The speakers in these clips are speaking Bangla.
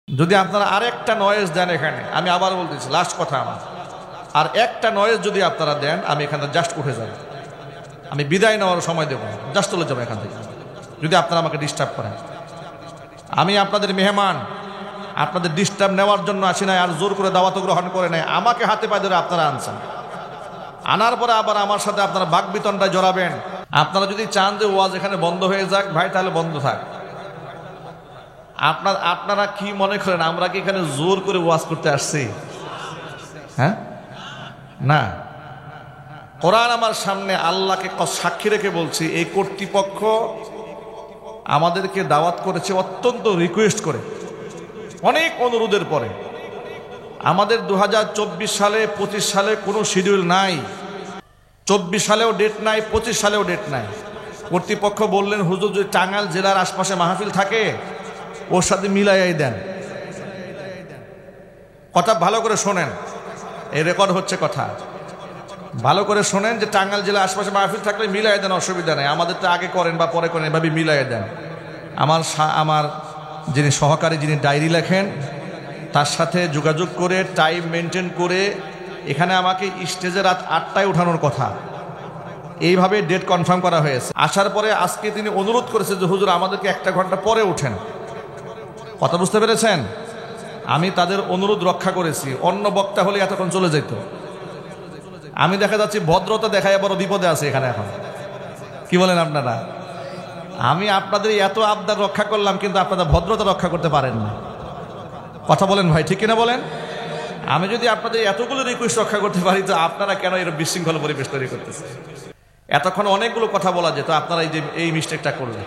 যদি আপনারা আরেকটা নয়েজ দেন এখানে, আমি আবার বলতেছি, লাস্ট কথা আমার, আর একটা নয়েজ যদি আপনারা দেন, আমি এখান থেকে জাস্ট উঠে যাব, আমি বিদায় নেওয়ার সময় দেবো, জাস্ট চলে যাবো এখান থেকে, যদি আপনারা আমাকে ডিস্টার্ব করেন। আমি আপনাদের মেহমান, আপনাদের ডিস্টার্ব নেওয়ার জন্য আসি নাই, আর জোর করে দাওয়াত গ্রহণ করে নাই। আমাকে হাতে পায়ে ধরে আপনারা আনছেন, আনার পরে আবার আমার সাথে আপনারা বাকবিতণ্ডায় জড়াবেন। আপনারা যদি চান যে ওয়াজ এখানে বন্ধ হয়ে যাক, ভাই তাহলে বন্ধ থাক। আপনারা কি মনে করেন আমরা কি এখানে জোর করে ওয়াজ করতে আসছি? হ্যাঁ, না। কোরআন আমার সামনে, আল্লাহকে সাক্ষী রেখে বলছি, এই কর্তৃপক্ষ আমাদেরকে দাওয়াত করেছে অত্যন্ত রিকোয়েস্ট করে, অনেক অনুরোধের পরে। আমাদের 2024 সালে 25 সালে কোনো শিডিউল নাই, 24 সালেও ডেট নাই, 25 সালেও ডেট নাই। কর্তৃপক্ষ বললেন, হুজুর যদি টাঙ্গাইল জেলার আশপাশে মাহফিল থাকে ওর সাথে মিলাইয়াই দেন। কথা ভালো করে শোনেন, এই রেকর্ড হচ্ছে কথা, ভালো করে শোনেন, যে টাঙ্গাইল জেলার আশপাশে মাহফিল থাকলে মিলাই দেন, অসুবিধা নেই। আমাদের তো আগে করেন বা পরে করেন, এভাবে মিলাই দেন। আমার যিনি সহকারী, যিনি ডায়েরি লেখেন, তার সাথে যোগাযোগ করে টাইম মেনটেন করে এখানে আমাকে স্টেজে রাত 8টায় উঠানোর কথা, এইভাবে ডেট কনফার্ম করা হয়েছে। আসার পরে আজকে তিনি অনুরোধ করেছে যে হুজুর আমাদেরকে 1 ঘন্টা পরে উঠেন। কথা বুঝতে পেরেছেন? আমি তাদের অনুরোধ রক্ষা করেছি। অন্য বক্তা হলে এতক্ষণ চলে যেত। আমি দেখা যাচ্ছি ভদ্রতা দেখায় বড় বিপদে আছে এখানে এখন। কি বলেন আপনারা? আমি আপনাদের এত আবদার রক্ষা করলাম, কিন্তু আপনারা ভদ্রতা রক্ষা করতে পারেন না। কথা বলেন ভাই, ঠিক কিনা বলেন? আমি যদি আপনাদের এতগুলো রিকোয়েস্ট রক্ষা করতে পারি, তো আপনারা কেন এর বিশৃঙ্খল পরিবেশ তৈরি করতেছেন? এতক্ষণ অনেকগুলো কথা বলা যেত, আপনারা এই মিস্টেকটা করলেন।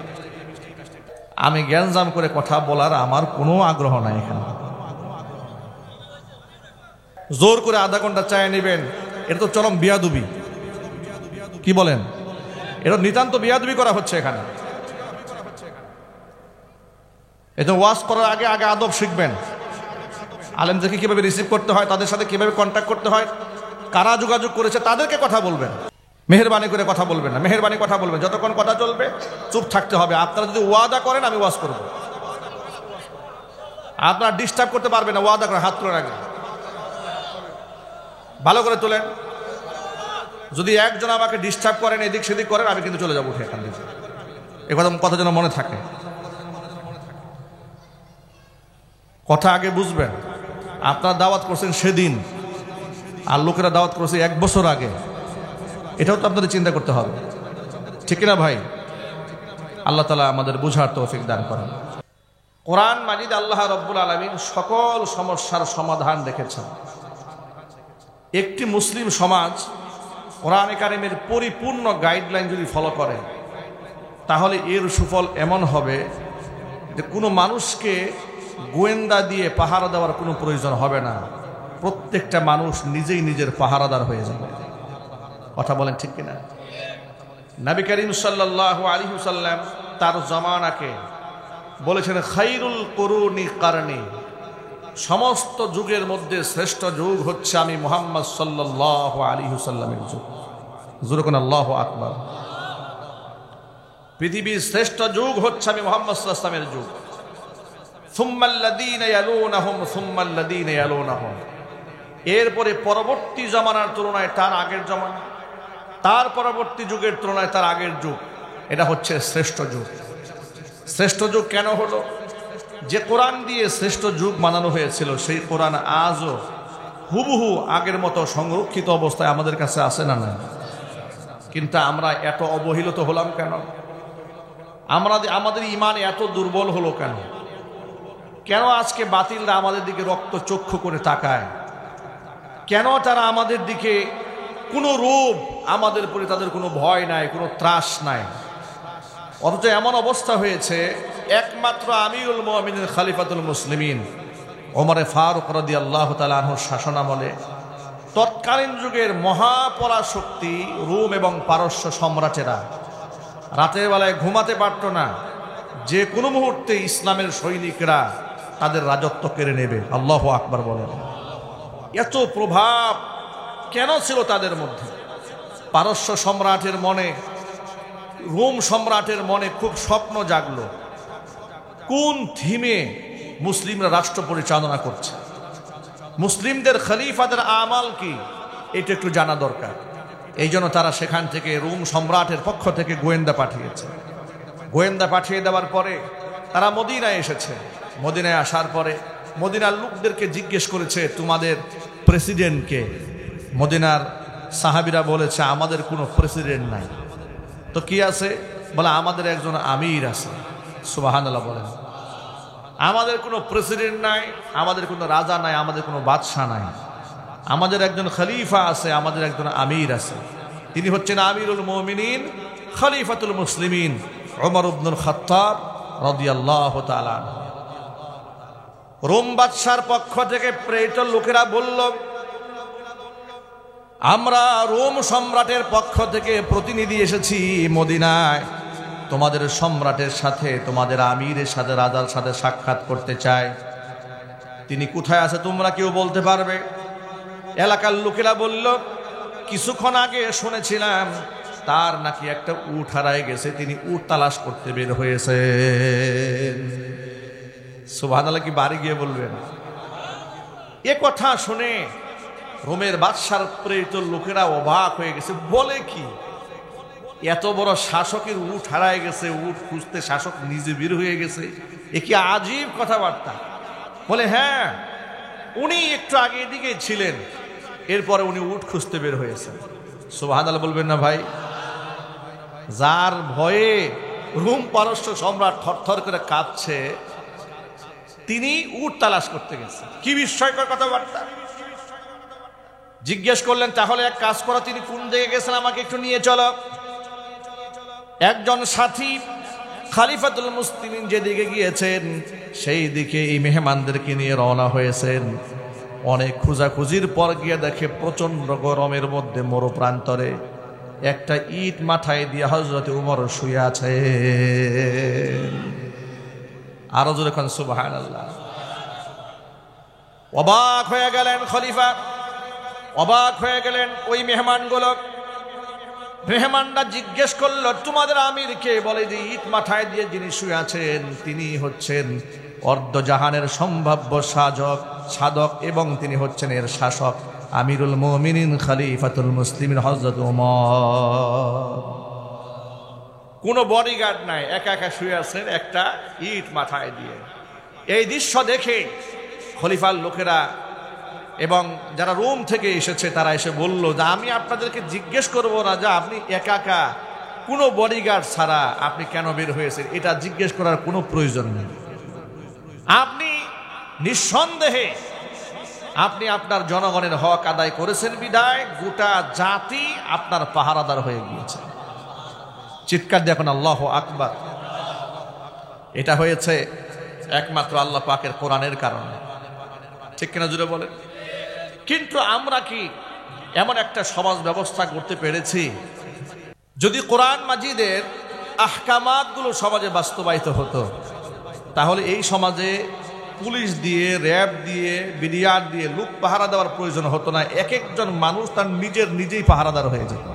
আমি জ্ঞানজাম করে কথা বলার আমার কোনো আগ্রহ নাই এখানে। জোর করে আধা ঘন্টা চায় নেবেন, এটা তো চরম বিয়াদবি। কি বলেন? এটা নিতান্ত বিয়াদবি করা হচ্ছে এখানে। এটা ওয়াজ করার আগে আগে আদব শিখবেন। আলেমদেরকে কিভাবে রিসিভ করতে হয়, তাদের সাথে কিভাবে কন্ট্যাক্ট করতে হয়, কারা যোগাযোগ করেছে তাদেরকে কথা বলবেন। মেহেরবানি করে কথা বলবেন না, মেহেরবানি কথা বলবেন। যতক্ষণ কথা চলবে চুপ থাকতে হবে। আপনারা যদি ওয়াদা করেন আমি ওয়াজ করব, আপনারা ডিস্টার্ব করতে পারবেন না। ওয়াদা করে হাত তোলার আগে ভালো করে তোলেন। যদি একজন আমাকে ডিস্টার্ব করেন, এদিক সেদিক করেন, আমি কিন্তু চলে যাবো উঠে এখান থেকে। এ কথা যেন মনে থাকে। কথা আগে বুঝবেন। আপনারা দাওয়াত করছেন সেদিন, আর লোকেরা দাওয়াত করছে 1 বছর আগে। এটাও তো আপনাদের চিন্তা করতে হবে, ঠিক না ভাই? আল্লাহ তাআলা আমাদের বুঝার তৌফিক দান করেন। কোরআন মাজিদ আল্লাহ রাব্বুল আলামিন সকল সমস্যার সমাধান রেখেছেন। একটি মুসলিম সমাজ কোরআনে কারিমের পরিপূর্ণ গাইডলাইন যদি ফলো করে, তাহলে এর সুফল এমন হবে যে কোনো মানুষকে গোয়েন্দা দিয়ে পাহারা দেওয়ার কোনো প্রয়োজন হবে না। প্রত্যেকটা মানুষ নিজেই নিজের পাহারাদার হয়ে যাবে। কথা বলেন ঠিক কিনা? নবী করিম সাল্লাল্লাহু আলাইহি ওয়াসাল্লাম তার জামানাকে বলেছেন, খায়রুল কুরুনি কারনি, সমস্ত যুগের মধ্যে শ্রেষ্ঠ যুগ হচ্ছে আমি মুহাম্মদ সাল্লাল্লাহু আলাইহি ওয়াসাল্লামের যুগ। জোরে কোন আল্লাহু আকবার। পৃথিবীর শ্রেষ্ঠ যুগ হচ্ছে আমি মুহাম্মদ সাল্লাল্লাহু আলাইহি ওয়াসাল্লামের যুগ। সুম্মাল্লাযীনা ইয়ালুনাহুম সুম্মাল্লাযীনা ইয়ালুনাহুম, এরপরে পরবর্তী জামানার তুলনায় তার আগের জামানা, তার পরবর্তী যুগের তুলনায় তার আগের যুগ, এটা হচ্ছে শ্রেষ্ঠ যুগ। শ্রেষ্ঠ যুগ কেন হলো? যে কোরআন দিয়ে শ্রেষ্ঠ যুগ বানানো হয়েছিল, সেই কোরআন আজও হুবহু আগের মতো সংরক্ষিত অবস্থায় আমাদের কাছে আছে না? না। কিন্তু আমরা এত অবহেলিত হলাম কেন? আমাদের ঈমান এত দুর্বল হলো কেন? কেন আজকে বাতিলরা আমাদের দিকে রক্ত চক্ষু করে তাকায়? কেন তারা আমাদের দিকে কোনো রূপ, আমাদের প্রতি তাদের কোনো ভয় নাই, কোনো ত্রাস নাই? অথচ এমন অবস্থা হয়েছে, একমাত্র আমিরুল মুমিনিন খলিফাতুল মুসলিমিন ওমরে ফারুক রাদিয়াল্লাহু তাআলা আনহুর শাসনামলে তৎকালীন যুগের মহাপরাশক্তি রোম এবং পারস্য সম্রাটেরা রাতের বেলায় ঘুমাতে পারত না। যে কোনো মুহূর্তে ইসলামের সৈনিকরা তাদের রাজত্ব কেড়ে নেবে। আল্লাহু আকবার বলেন। এত প্রভাব কেন ছিল তাদের মধ্যে? পারস্য সম্রাটের মনে, রোম সম্রাটের মনে খুব স্বপ্ন জাগলো, কোন থিমে মুসলিমরা রাষ্ট্র পরিচালনা করছে, মুসলিমদের খলিফাদের আমাল কি, এটা একটু জানা দরকার। এই জন্য তারা সেখান থেকে রোম সম্রাটের পক্ষ থেকে গোয়েন্দা পাঠিয়েছে। গোয়েন্দা পাঠিয়ে দেওয়ার পরে তারা মদিনায় এসেছে। মদিনায় আসার পরে মদিনার লোকদেরকে জিজ্ঞেস করেছে, তোমাদের প্রেসিডেন্টকে? মদিনার সাহাবীরা বলেছে, আমাদের কোনো প্রেসিডেন্ট নাই। তো কি আছে? বলে, আমাদের একজন আমির আছে। সুবহানাল্লাহ বলেন। আমাদের কোনো প্রেসিডেন্ট নাই, আমাদের কোনো রাজা নাই, আমাদের কোনো বাদশাহ নাই, আমাদের একজন খলিফা আছে, আমাদের একজন আমির আছে। তিনি হচ্ছেন আমিরুল মুমিনিন খলিফাতুল মুসলিমিন ওমর ইবনুল খাত্তাব রাদিয়াল্লাহু তাআলা। রোম বাদশার পক্ষ থেকে প্রেরিত লোকেরা বলল, আমরা রোম সম্রাটের পক্ষ থেকে প্রতিনিধি এসেছি মদিনায়, তোমাদের সম্রাটের সাথে, তোমাদের আমিরের সাথে, রাজার সাথে সাক্ষাৎ করতে চাই। তিনি কোথায় আছে তোমরা কেউ বলতে পারবে? এলাকার লোকেরা বলল, কিছুক্ষণ আগে শুনেছিলাম তার নাকি একটা উট হারায় গেছে, তিনি উট তালাশ করতে বের হয়েছে। সুবহানাল্লাহ কি বাড়ি গিয়ে বলবেন? এ কথা শুনে রোমের বাদশার প্রেরিত লোকেরা অবাক হয়ে গেছে। বলে কি, এত বড় শাসকের উট হারায় গেছে, উট খুঁজতে শাসক নিজে বের হয়ে গেছে, এ কি আজীব কথাবার্তা। বলে, হ্যাঁ, উনি একটু আগে এদিকে ছিলেন, এরপরে উনি উট খুঁজতে বের হয়েছে। সুবহানাল্লাহ বলবেন না ভাই? যার ভয়ে রোম পারস্য সম্রাট থরথর করে কাঁপছে, তিনি উট তালাশ করতে গেছে। কি বিস্ময়কর কথাবার্তা। জিজ্ঞেস করলেন, তাহলে এক কাজ করো, তিনি কোন দিকে গেছেন আমাকে একটু নিয়ে চলো। একজন সাথী খলিফাতুল মুসলিমিন যেদিকে গিয়েছেন সেই দিকে এই মেহমানদেরকে নিয়ে রওনা হয়েছেন। অনেক খোঁজাখুঁজির পর গিয়ে দেখে প্রচন্ড গরমের মধ্যে মরু প্রান্তরে একটা ইট মাথায় দিয়ে হযরত উমর শুয়ে আছে। আরো জোরে কোন সুবহানাল্লাহ। অবাক হয়ে গেলেন খলিফা, অবাক হয়ে গেলেন ওই মেহমানগুলো। মেহমানরা জিজ্ঞেস করলো, তোমাদের আমির কে? বলে যে ইট মাথায় দিয়ে যিনি শুয়ে আছেন তিনি হচ্ছেন অর্ধজাহানের সম্ভাব্য সাধক এবং তিনি হচ্ছেন এর শাসক আমিরুল মুমিনিন খলিফাতুল মুসলিমিন হযরত ওমর। কোনো বডিগার্ড নাই, একা একা শুয়ে আছেন একটা ইট মাথায় দিয়ে। এই দৃশ্য দেখে খলিফার লোকেরা এবং যারা রোম থেকে এসেছে তারা এসে বলল যে, আমি আপনাদেরকে জিজ্ঞেস করব না যে আপনি একা একা কোনো বডিগার্ড ছাড়া আপনি কেন বের হয়েছেন, এটা জিজ্ঞেস করার কোনো প্রয়োজন নেই। আপনি নিঃসন্দেহে আপনি আপনার জনগণের হক আদায় করেছেন বিদায় গোটা জাতি আপনার পাহারাদার হয়ে গিয়েছে। চিৎকার দিয়ে এখন আল্লাহু আকবার। এটা হয়েছে একমাত্র আল্লাহ পাকের কোরআনের কারণে। ঠিক কিনা জুড়ে বলেন? কিন্তু আমরা কি এমন একটা সমাজ ব্যবস্থা করতে পেরেছি, যদি কোরআন মাজিদের আহকামাতগুলো সমাজে বাস্তবায়িত হতো তাহলে এই সমাজে পুলিশ দিয়ে, র্যাব দিয়ে, বিডিআর দিয়ে লোক পাহারা দেওয়ার প্রয়োজন হতো না। এক একজন মানুষ তার নিজেই পাহারাদার হয়ে যেত।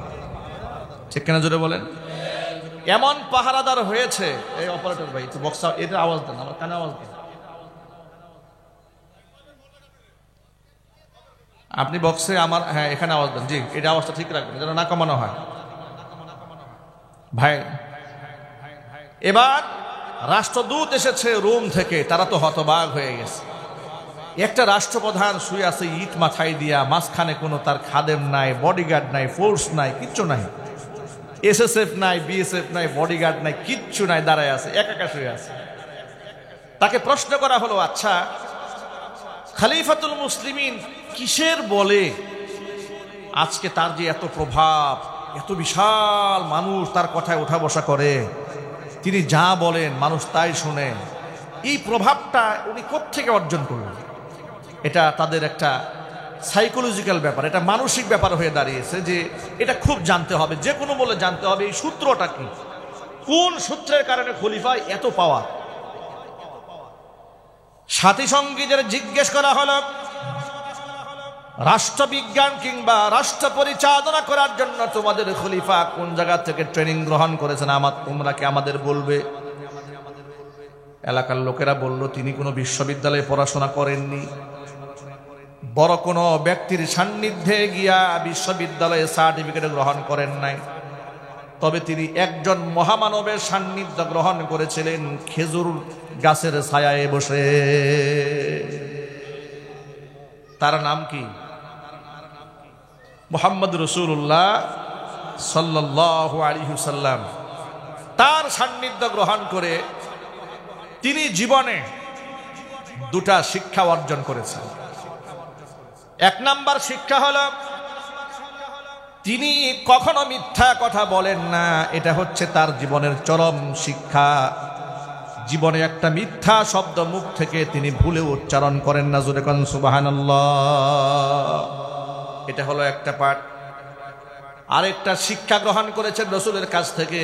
ঠিক কিনা জোরে বলেন? এমন পাহারাদার হয়েছে। এই অপারেটর ভাই একটু বক্স, এটা আওয়াজ দেন, আমার কানে আওয়াজ দেন। আপনি বক্সে আমার, হ্যাঁ এখানে আওয়াজ দেন। জি, এটা আওয়াজটা ঠিক রাখবেন যেন না কমানো হয় ভাই। এবার রাষ্ট্রদূত এসেছে রোম থেকে, তারা তো হতবাক হয়ে গেছে। একটা রাষ্ট্রপ্রধান শুয়ে আছে ইট মাথায় দিয়া, মাঝখানে কোনো তার খাদেম নাই, বডিগার্ড নাই, ফোর্স নাই, কিচ্ছু নাই, এসএসএফ নাই, বিএসএফ নাই, বডিগার্ড নাই, কিচ্ছু নাই, দাঁড়ায় আছে, একা শুয়ে আছে। তাকে প্রশ্ন করা হলো, আচ্ছা খলিফাতুল মুসলিমিন কিসের বলে আজকে তার যে এত প্রভাব, এত বিশাল মানুষ তার কথায় ওঠা বসা করে, তিনি যা বলেন মানুষ তাই শুনে, এই প্রভাবটা উনি কোত্থেকে অর্জন করলেন? এটা তাদের একটা সাইকোলজিক্যাল ব্যাপার, এটা মানসিক ব্যাপার হয়ে দাঁড়িয়েছে যে এটা খুব জানতে হবে, যে কোনো বলে জানতে হবে এই সূত্রটা কি, কোন সূত্রের কারণে খলিফায় এত পাওয়ার। সাথী সঙ্গীদের জিজ্ঞেস করা হলো, রাষ্ট্রবিজ্ঞান কিংবা রাষ্ট্র পরিচালনা করার জন্য তোমাদের খলিফা কোন জায়গা থেকে ট্রেনিং গ্রহণ করেছেন, তোমরা কি আমাদের বলবে? এলাকার লোকেরা বলল তিনি কোনো বিশ্ববিদ্যালয়ে পড়াশোনা করেননি, বড় কোনো ব্যক্তির সান্নিধ্যে গিয়া বিশ্ববিদ্যালয়ে সার্টিফিকেট গ্রহণ করেন নাই, তবে তিনি একজন মহামানবের সান্নিধ্য গ্রহণ করেছিলেন খেজুর গাছের ছায়ায় বসে। তার নাম কি? মুহাম্মদ রাসূলুল্লাহ সাল্লাল্লাহু আলাইহি ওয়াসাল্লাম। তার সান্নিধ্য গ্রহণ করে তিনি জীবনে দুটা শিক্ষা অর্জন করেছেন। এক নাম্বার শিক্ষা হলো তিনি কখনো মিথ্যা কথা বলেন না, এটা হচ্ছে তার জীবনের চরম শিক্ষা। জীবনে একটা মিথ্যা শব্দ মুখ থেকে তিনি ভুলে উচ্চারণ করেন না, জোরে কোন সুবহানাল্লাহ। এটা হলো একটা পাঠ। আরেকটা শিক্ষা গ্রহণ করেছেন রাসূলের কাছ থেকে,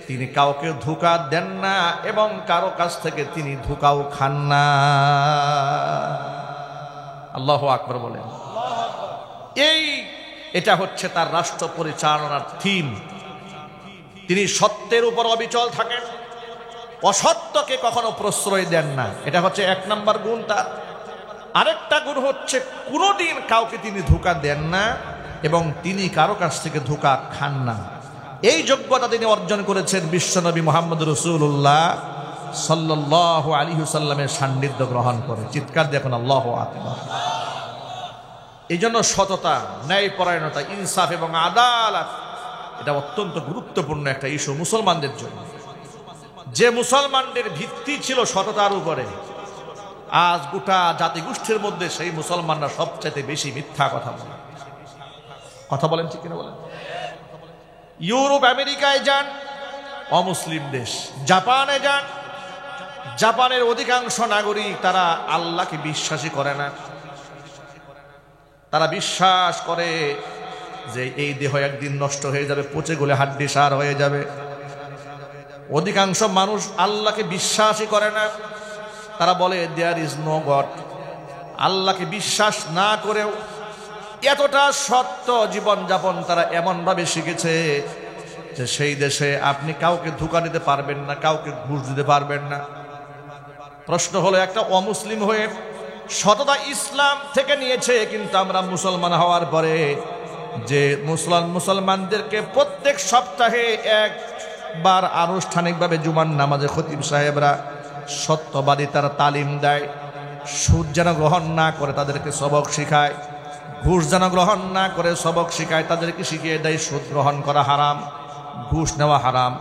তিনি কাউকে ধোঁকা দেন না এবং কারো কাছ থেকে তিনি ধোঁকাও খান না। আল্লাহু আকবার বলেন। এটা হচ্ছে তার রাষ্ট্র পরিচালনার থিম। তিনি সত্যের উপর অবিচল থাকেন, অসত্যকে কখনো প্রশ্রয় দেন না, এটা হচ্ছে এক নাম্বার গুণ তার। আরেকটা গুণ হচ্ছে কোনোদিন কাউকে তিনি ধোঁকা দেন না এবং তিনি কারো কাছ থেকে ধোঁকা খান না। এই যোগ্যতা তিনি অর্জন করেছেন বিশ্বনবী মুহাম্মদ রাসূলুল্লাহ সাল্লাল্লাহু আলাইহি ওয়াসাল্লামের সান্নিধ্য গ্রহণ করে। চিৎকার দেখুন আল্লাহু আকবার। এই জন্য সততা, ন্যায়পরায়ণতা, ইনসাফ এবং আদালত এটা অত্যন্ত গুরুত্বপূর্ণ একটা ইস্যু মুসলমানদের জন্য। যে মুসলমানদের ভিত্তি ছিল সততার উপরে, আজ গোটা জাতিগোষ্ঠীর মধ্যে সেই মুসলমানরা সবচাইতে বেশি মিথ্যা কথা বলে। কথা বলেন ঠিক কিনা বলেন? ইউরোপ আমেরিকায় যান, অমুসলিম দেশ। জাপানে যান, জাপানের অধিকাংশ নাগরিক তারা আল্লাহকে বিশ্বাসী করে না। তারা বিশ্বাস করে যে এই দেহ একদিন নষ্ট হয়ে যাবে, পচে গলে হাড্ডি সার হয়ে যাবে। অধিকাংশ মানুষ আল্লাহকে বিশ্বাসই করে না। তারা বলে দেয়ার ইজ নো গড। আল্লাহকে বিশ্বাস না করেও এতটা সত্য জীবনযাপন তারা এমনভাবে শিখেছে যে সেই দেশে আপনি কাউকে ধোঁকা দিতে পারবেন না, কাউকে ঘুষ দিতে পারবেন না। প্রশ্ন হলো, একটা অমুসলিম হয়ে সততা ইসলাম থেকে নিয়েছে, কিন্তু আমরা মুসলমান হওয়ার পরে যে মুসলমানদেরকে প্রত্যেক সপ্তাহে একবার আনুষ্ঠানিকভাবে জুমার নামাজে খতিব সাহেবরা সত্যবাদী তারা তালিম দেয়, সুদ যেন গ্রহণ না করে তাদেরকে সবক শিখায়, ঘুষ যেন গ্রহণ না করে সবক শিখায়, তাদেরকে শিখিয়ে দেয় সুদ গ্রহণ করা হারাম, ঘুষ নেওয়া হারাম,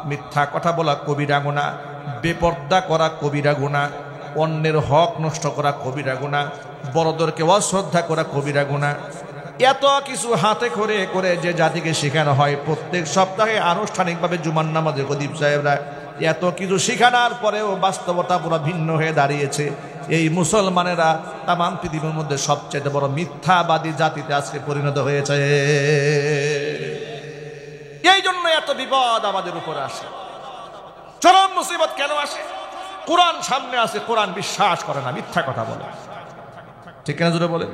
মিথ্যা কথা বলা কবিরা গুনাহ, বেপর্দা করা কবিরা গুনাহ, অন্যের হক নষ্ট করা কবিরা গুনাহ, বড়দেরকে অশ্রদ্ধা করা কবিরা গুনাহ। এত কিছু হাতে করে করে যে জাতিকে শেখানো হয় প্রত্যেক সপ্তাহে আনুষ্ঠানিকভাবে জুমার নামাজে খতিব সাহেবরা, এত কিছু শেখানোর পরেও বাস্তবতা পুরো ভিন্ন হয়ে দাঁড়িয়েছে। এই মুসলমানেরা তামাম পৃথিবীর মধ্যে সবচেয়ে বড় মিথ্যাবাদী জাতিতে আজকে পরিণত হয়েছে। এই জন্য এত বিপদ আমাদের উপরে আসে, চরম মুসিবত কেন আসে? কোরআন সামনে আছে, কোরআন বিশ্বাস করে না, মিথ্যা কথা বলে। ঠিক না জোরে বলে?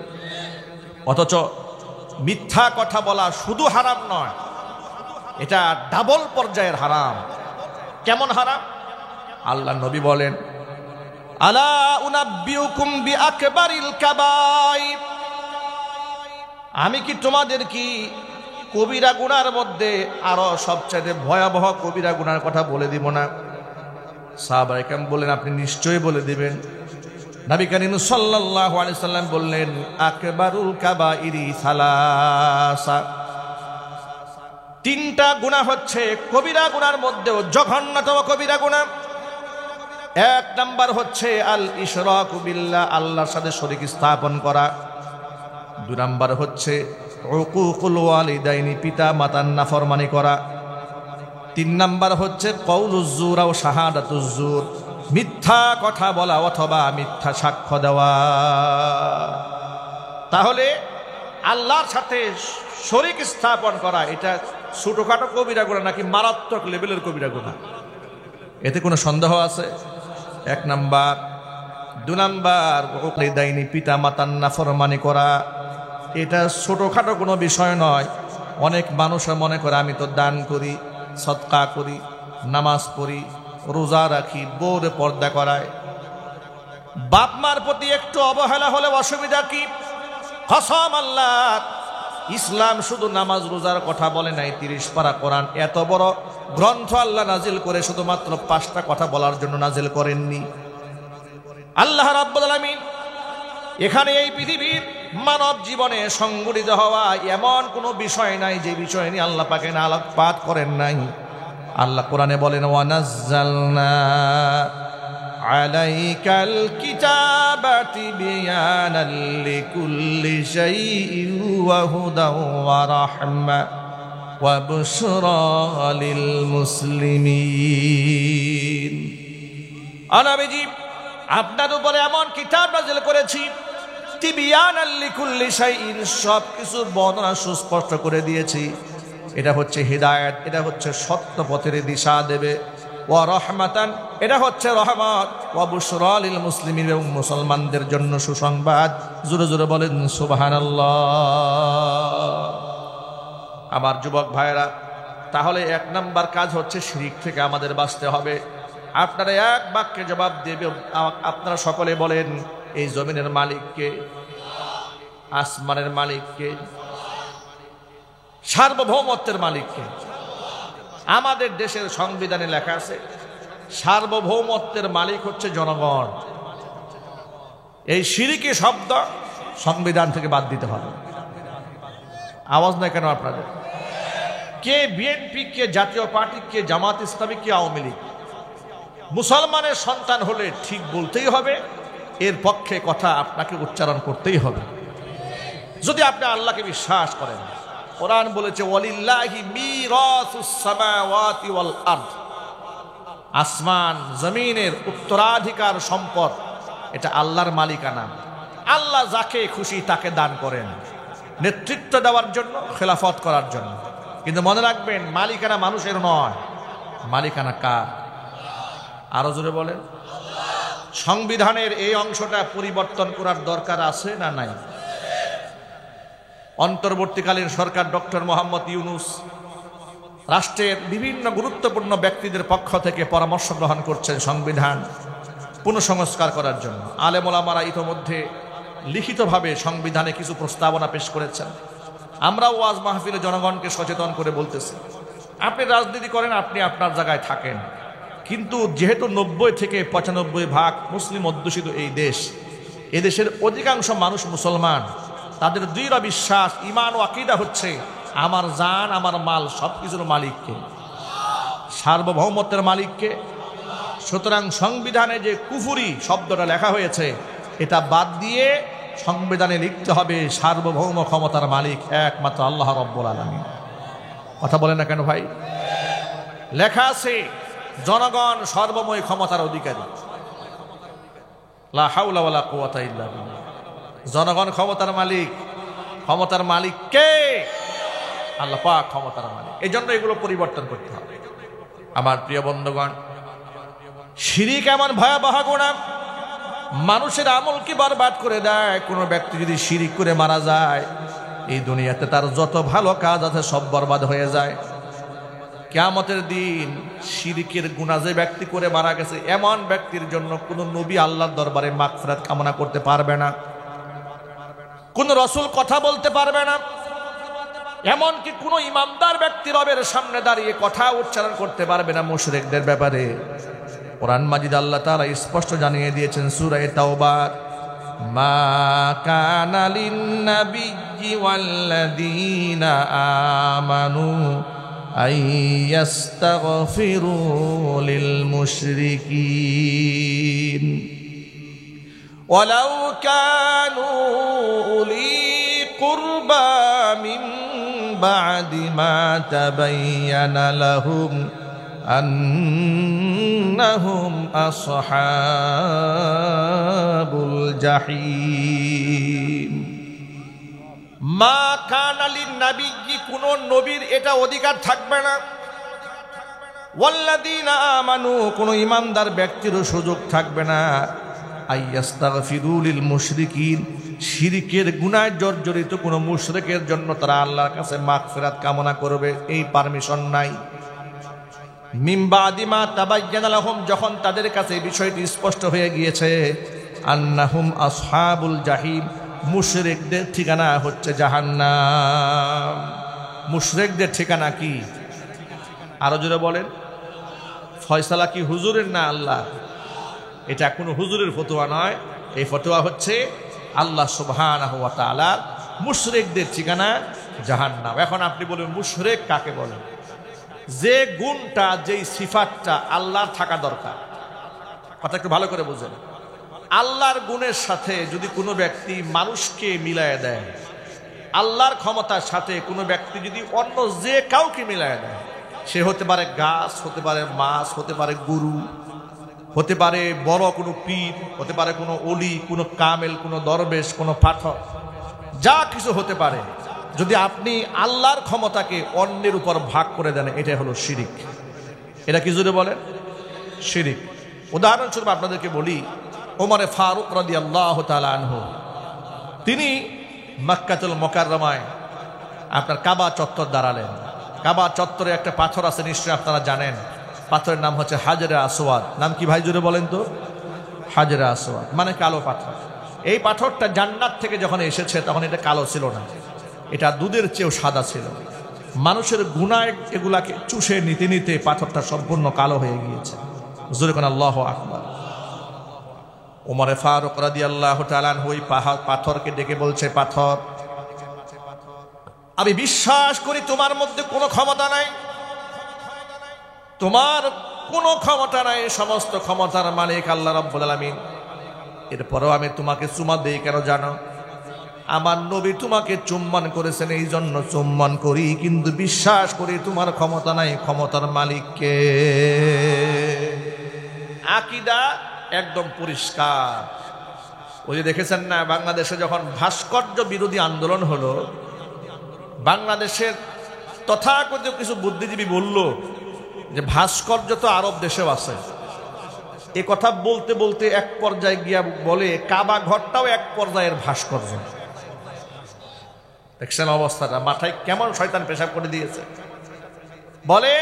অথচ মিথ্যা কথা বলা শুধু হারাম নয়, এটা ডাবল পর্যায়ের হারাম। কেমন হারাম? আল্লাহ নবী বলেন, আলা উনাব্বিউকুম বিআকবারিল কাবাইর, আমি কি তোমাদের কি কবিরা গুনার মধ্যে আরো সবচেয়ে ভয়াবহ কবিরা গুনার কথা বলে দিব না? সাহাবায়ে কেরাম বললেন, আপনি নিশ্চয়ই বলে দিবেন। নবী করিম সাল্লাল্লাহু আলাইহি সাল্লাম বললেন, আকবারুল কাবাইরি সালাসা, তিনটা গুনাহ হচ্ছে কবিরা গুনার মধ্যেও জঘন্যতম কবিরা গুনাহ। এক নাম্বার হচ্ছে আল ইশরাকু বিল্লাহ, আল্লাহর সাথে শরীক স্থাপন করা। দুই নাম্বার হচ্ছে উকুকুল ওয়ালিদাইনি, পিতা মাতার নাফরমানি করা। তিন নাম্বার হচ্ছে কওলুজ জুর ও শাহাদাতুজ জুর, মিথ্যা কথা বলা অথবা মিথ্যা সাক্ষ্য দেওয়া। তাহলে আল্লাহর সাথে শরীক স্থাপন করা এটা ছোটখাটো কবিরা গুনাহ নাকি মারাত্মক লেভেলের কবিরা গুনাহ? এতে কোনো সন্দেহ আছে? এক নাম্বার। দুই নাম্বার, ওয়ালিদাইনি, পিতা মাতার নাফরমানি করা, এটা ছোটখাটো কোনো বিষয় নয়। অনেক মানুষ মনে করে আমি তো দান করি, সদকা করি, নামাজ পড়ি, রোজা রাখি, বউরে পর্দা করায়। বাপ মার প্রতি একটু অবহেলা হলে অসুবিধা কি? কসম আল্লাহ, ইসলাম শুধু নামাজ রোজার কথা বলে নাই, 30 পারা কোরআন এত বড় গ্রন্থ আল্লাহ নাজিল করে শুধুমাত্র 5টা কথা বলার জন্য নাজিল করেননি। আল্লাহ রাব্বুল আলামিন এখানে এই পৃথিবীর মানব জীবনে সংগঠিত হওয়া এমন কোনো বিষয় নাই যে বিষয় নিয়ে আল্লাহ পাকে আলোকপাত করেন নাই। আল্লাহ কোরআনে বলেন, ওয়ানাজ্জালনা আলাইকাল কিতাবা তিবয়ানাল লিকুল্লি শাইইন ওয়া হুদাও ওয়া রাহমা ওয়া বুশরা লিল মুসলিমিন। নবীজি, আপনার উপরে এমন কিতাব নাযিল করেছি, তিবয়ানাল লিকুল্লি শাইইন, সব কিছুর বর্ণনা সুস্পষ্ট করে দিয়েছি। এটা হচ্ছে হিদায়াত, এটা হচ্ছে সত্য পথের দিশা দেবে। ওয়া রাহমাতান, এটা হচ্ছে রহমত। ওয়া বুশরা লিল মুসলিমিন, এবং মুসলমানদের জন্য সুসংবাদ। জোরে জোরে বলেন সুবহানাল্লাহ। আমার যুবক ভাইরা, তাহলে 1 নাম্বার কাজ হচ্ছে শিরক থেকে আমাদের বাঁচতে হবে। আপনারা এক বাক্যে জবাব দেবে, আপনারা সকলে বলেন, এই জমিনের মালিককে, আসমানের মালিককে, সার্বভৌমত্বের মালিককে। আমাদের দেশের সংবিধানে লেখা আছে সার্বভৌমত্বের মালিক হচ্ছে জনগণ। এই শিরকি শব্দ সংবিধান থেকে বাদ দিতে হবে। আওয়াজ নাই কেন আপনাদের? কে বিএনপি, কে জাতীয় পার্টি, কে জামাত ইসলামী, কে আওয়ামী লীগ, মুসলমানের সন্তান হলে ঠিক বলতেই হবে, এর পক্ষে কথা আপনাকে উচ্চারণ করতেই হবে। যদি আপনি আল্লাহকে বিশ্বাস করেন, কোরআন বলেছে ওয়ালিল্লাহি মিরাসুস সামাওয়াতি ওয়াল আরদ, আসমান জমিনের উত্তরাধিকার সম্পদ এটা আল্লাহর মালিকানা। আল্লাহ যাকে খুশি তাকে দান করেন, নেতৃত্ব দেওয়ার জন্য, খেলাফত করার জন্য। কিন্তু মনে রাখবেন, মালিকানা মানুষের নয়, মালিকানা কার? আরো জোরে বলেন। সংবিধানের এই অংশটা পরিবর্তন করার দরকার আছে না নাই? অন্তর্বর্তীকালীন সরকার ডক্টর মোহাম্মদ ইউনূস রাষ্ট্রের বিভিন্ন গুরুত্বপূর্ণ ব্যক্তিদের পক্ষ থেকে পরামর্শ গ্রহণ করছেন সংবিধান পুনঃসংস্কার করার জন্য। আলেম ওলামারা ইতোমধ্যে লিখিতভাবে সংবিধানে কিছু প্রস্তাবনা পেশ করেছেন। আমরাও ওয়াজ মাহফিলে জনগণকে সচেতন করে বলতেছি, আপনি রাজনীতি করেন, আপনি আপনার জায়গায় থাকেন, কিন্তু যেহেতু 90 থেকে 95% মুসলিম অধ্যুষিত এই দেশ, এদেশের অধিকাংশ মানুষ মুসলমান, তাদের দৃঢ় বিশ্বাস, ঈমান ও আকীদা হচ্ছে আমার জান, আমার মাল সবকিছুর মালিককে, সার্বভৌমত্বের মালিককে। সুতরাং সংবিধানে যে কুফরি শব্দটা লেখা হয়েছে এটা বাদ দিয়ে সংবিধানে লিখতে হবে সার্বভৌম ক্ষমতার মালিক একমাত্র আল্লাহ রাব্বুল আলামিন। কথা বলেন না কেন ভাই? লেখা আছে জনগণ সর্বময় ক্ষমতার অধিকারী। লা হাওলা ওয়ালা কুওয়াতা ইল্লা বিল্লাহ। জনগণ ক্ষমতার মালিক। ক্ষমতার মালিক কে? আল্লাহ পাক ক্ষমতার মালিক। এই জন্য এগুলো পরিবর্তন করতে হবে। আমার প্রিয় বন্ধুগণ, শিরিক এমন ভয়াবহ গুনাহ, মানুষের আমলকে বরবাদ করে দেয়। কোনো ব্যক্তি যদি শিরিক করে মারা যায়, এই দুনিয়াতে তার যত ভালো কাজ আছে সব বরবাদ হয়ে যায়। কিয়ামতের দিন শিরিকের গুনাহ যে ব্যক্তি করে মারা গেছে, এমন ব্যক্তির জন্য কোনো নবী আল্লাহর দরবারে মাগফিরাত কামনা করতে পারবে না, কোন রাসূল কথা বলতে পারবে না, এমনকি কোনো ইমানদার ব্যক্তি রবের সামনে দাঁড়িয়ে কথা উচ্চারণ করতে পারবে না মুশরিকদের ব্যাপারে। কোরআন মাজিদ আল্লাহ তাআলা স্পষ্ট জানিয়ে দিয়েছেন সূরা তাওবা, মা কানা লিন-নাবিয়্যি ওয়াল্লাযীনা আমানু আইয়াস্তাগফিরু লিল মুশরিকিন ওয়ালাউ কানু উলি কুরবা মিন বা'দি মা তাবায়্যানা লাহুম আন্নাহুম আসহাবুল জাহিম। মা কানা লিন-নাবিয়্যি, কোন নবীর এটা অধিকার থাকবে না, ওয়াল্লাযীনা আমানু, কোন ঈমানদার ব্যক্তিরও সুযোগ থাকবে না, আইয়াস্তাগফিরু লিল মুশরিকিন, শিরকের গুনায় জর্জরিত কোন মুশরিকের জন্য তারা আল্লাহর কাছে মাগফিরাত কামনা করবে, এই পারমিশন নাই। মিন বাদি মা তাবায়্যানা লাহুম, যখন তাদের কাছে এই বিষয়টি স্পষ্ট হয়ে গিয়েছে, আন্নাহুম আসহাবুল জাহিম, মুশরিকদের ঠিকানা হচ্ছে জাহান্নাম। মুশরিকদের ঠিকানা কি? আরো জোরে বলেন। ফয়সালা কি হুজুরের না আল্লাহ? এটা কোনো হুজুরের ফতোয়া নয়, এই ফতোয়া হচ্ছে আল্লাহ সুবহানাহু ওয়া তাআলার। মুশরিকদের ঠিকানা জাহান্নাম। এখন আপনি বলেন মুশরিক কাকে বলেন? যে গুণটা, যেই সিফাতটা আল্লাহর থাকা দরকার। কথা একটু ভালো করে বুঝেন। আল্লাহর গুণের সাথে যদি কোনো ব্যক্তি মানুষকে মিলায় দেয়, আল্লাহর ক্ষমতার সাথে কোনো ব্যক্তি যদি অন্য যে কাউকে মিলায় দেয়, সে হতে পারে গাছ, হতে পারে মাছ, হতে পারে গরু, হতে পারে বড় কোনো পীর, হতে পারে কোনো অলি, কোনো কামেল, কোনো দরবেশ, কোনো পাঠক, যা কিছু হতে পারে। যদি আপনি আল্লাহর ক্ষমতাকে অন্যের উপর ভাগ করে দেন, এটা হলো শিরিক। এটা কি জোরে বলেন? শিরিক। উদাহরণস্বরূপ আপনাদেরকে বলি, ওমরে ফারুক রাদিয়াল্লাহু তাআলা আনহু, তিনি মক্কাতুল মুকাররমায় আপনার কাবা চত্বর দাঁড়ালেন। কাবা চত্বরে একটা পাথর আছে, নিশ্চয়ই আপনারা জানেন। পাথরের নাম হচ্ছে হাজরে আসওয়াদ। নাম কি ভাই জোরে বলেন তো? হাজরে আসওয়াদ মানে কালো পাথর। এই পাথরটা জান্নাত থেকে যখন এসেছে তখন এটা কালো ছিল না, এটা দুধের চেয়েও সাদা ছিল। মানুষের গুনায় এগুলাকে চুষে নিতে নিতে পাথরটা সম্পূর্ণ কালো হয়ে গিয়েছে। জোরে কোন আল্লাহু আকবার। ওমরে ফারুক রাদিয়াল্লাহু তাআলা আনহু ওই পাথরকে ডেকে বলছে, পাথর, আমি বিশ্বাস করি তোমার মধ্যে কোনো ক্ষমতা নাই, তোমার কোনো ক্ষমতা নাই, সমস্ত ক্ষমতার মালিক আল্লাহ রাব্বুল আলামিন। এরপরও আমি তোমাকে চুমা দেই কেন জানো? আমার নবী তোমাকে চুম্বন করেছেন, এই জন্য চুম্বন করি, কিন্তু বিশ্বাস করি তোমার ক্ষমতা নাই, ক্ষমতার মালিককে। আকীদা একদম পরিষ্কার। ওই যে দেখেছেন না, বাংলাদেশে যখন ভাস্কর্য বিরোধী আন্দোলন হলো, বাংলাদেশের তথাকথিত কিছু বুদ্ধিজীবী বলল যে ভাস্কর্য তো আরব দেশেও আছে। এ কথা বলতে বলতে এক পর্যায়ে গিয়া বলে কাবা ঘরটাও এক পর্যায়ের ভাস্কর্য। দেখছেন অবস্থাটা, মাথায় কেমন শয়তান পেশাব করে দিয়েছে। বলে